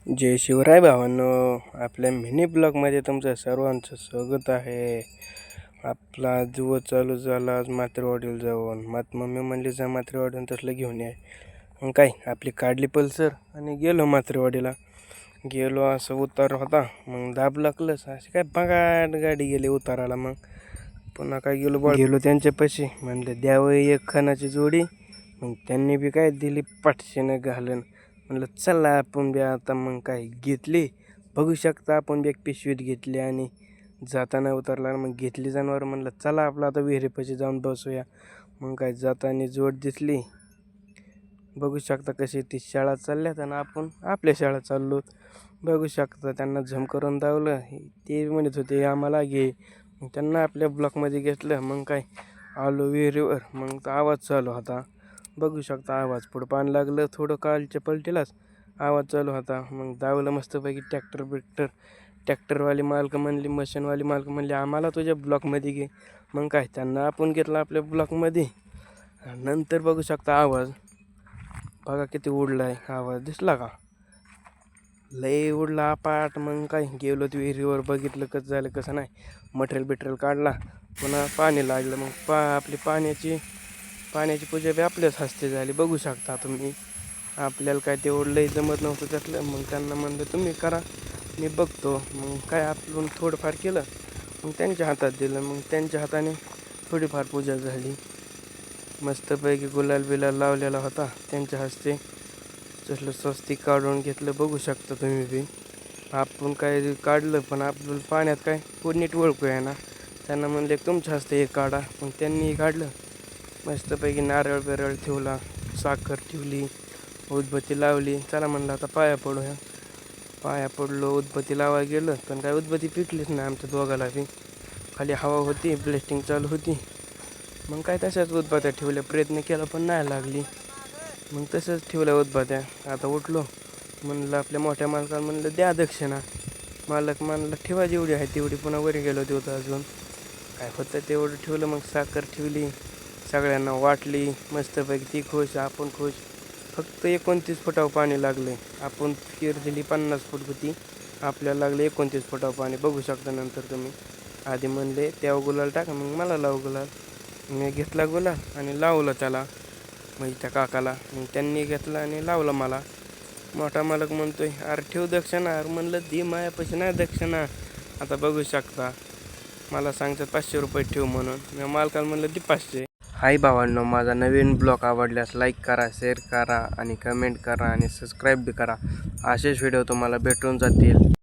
जय शिवराय भावांनो, आपल्या मिनी ब्लॉगमध्ये तुमचं सर्वांचं स्वागत आहे. आपला दिवस चालू झाला आज मात्रेवाडीला जाऊन. मम्मी म्हणली जा मात्रेवाडीहून तसलं घेऊन ये. मग काय आपली काढली पल्सर आणि गेलो मात्रेवाडीला. गेलो असं उतार होता, मग दाब लागलंच अशी काय बघाट गाडी गेली उताराला. मग पुन्हा काय गेलो त्यांच्यापाशी, म्हणलं द्यावं एक खणाची जोडी. मग त्यांनी बी काय दिली पाठशीनं घालून. म्हणलं चला आपण बी आता. मग काय घेतली, बघू शकता आपण बी एक पिशवीत घेतली आणि जाताना उतरला. मग घेतली जनावर. म्हणलं चला आपलं आता विहिरीपाशी जाऊन बसूया. मग काय जाताना जोड दिसली, बघू शकता कशी ती शाळा चालल्यात आणि आपण आपल्या शाळा चाललो. बघू शकता त्यांना झम करून धावलं. ते म्हणत होते आम्हाला घे. मग त्यांना आपल्या ब्लॉकमध्ये घेतलं. मग काय आलो विहिरीवर. मग आवाज चालू होता, बघू शकता आवाज पुढं पाणी लागलं थोडं कालच्या पलटीलाच आवाज चालू होता. मग धावलं मस्तपैकी. ट्रॅक्टरवाली मालक म्हणली, मशीनवाली मालक म्हणली आम्हाला तुझ्या ब्लॉकमध्ये घे. मग काय त्यांना आपण घेतलं आपल्या ब्लॉकमध्ये. नंतर बघू शकता आवाज बघा किती उडला आहे. आवाज दिसला का, लय उडला पाट. मग काय गेलो विहिरीवर, बघितलं कसं झालं कसं नाही. मटेरियल काढला, पुन्हा पाणी लागलं. मग आपली पाण्याची पूजा बी आपल्याच हस्ते झाली. बघू शकता तुम्ही. आपल्याला काय तेवढं लई जमत नव्हतं त्यातलं. मग त्यांना म्हणलं तुम्ही करा, मी बघतो. मग काय आपण थोडंफार केलं, मग त्यांच्या हातात दिलं. मग त्यांच्या हाताने थोडीफार पूजा झाली. मस्तपैकी गुलाल बिलाल लावलेला होता त्यांच्या हस्ते. तसलं स्वस्तिक काढून घेतलं. बघू शकता तुम्ही बी. आपण काय काढलं, पण आपलं पाण्यात काय नीट ओळखू आहे ना. त्यांना म्हणले तुमच्या हस्ते हे काढा. मग त्यांनी काढलं. मस्तपैकी नारळ बिरळ ठेवला, साखर ठेवली, उदबत्ती लावली. चला म्हणलं आता पाया पडलो. उदबत्ती लावायला गेलं, पण काय उदबत्ती पिटलीच नाही आमच्या दोघाला बी. खाली हवा होती, ब्लेस्टिंग चालू होती. मग काय तशाच उदबत्त्या ठेवल्या. प्रयत्न केला पण नाही लागली. मग तसंच ठेवल्या उदबत्त्या. आता उठलो, म्हणलं आपल्या मोठ्या मालकाला म्हणलं द्या दक्षिणा. मालक म्हणलं ठेवा जेवढी आहे तेवढी. पुन्हा वर गेलो होतं अजून काय होतं तेवढं ठेवलं. मग साखर ठेवली, सगळ्यांना वाटली. मस्तपैकी ती खुश, आपण खुश. फक्त 29 फुटावर पाणी लागलं. आपण केर दिली 50 फूट होती, आपल्याला लागलं 29 फुटावर पाणी. बघू शकता नंतर तुम्ही. आधी म्हणले त्यावर गुलाल टाका, मग मला लाव गुलाल. मी घेतला गुलाल आणि लावला त्याला, म्हणजे त्या काकाला. मग त्यांनी घेतला आणि लावला मला. मोठा मालक म्हणतोय अरे ठेव दक्षिणा. अरे म्हणलं दी मायापाशी नाही दक्षिणा. आता बघू शकता मला सांगतात 500 रुपये ठेव म्हणून. मी मालकाला म्हणलं दी 500. हाय भावांनो, माझा नवीन ब्लॉग आवडल्यास लाईक करा, शेअर करा आणि कमेंट करा आणि सबस्क्राईब बी करा. असेच व्हिडिओ तुम्हाला भेटून जातील.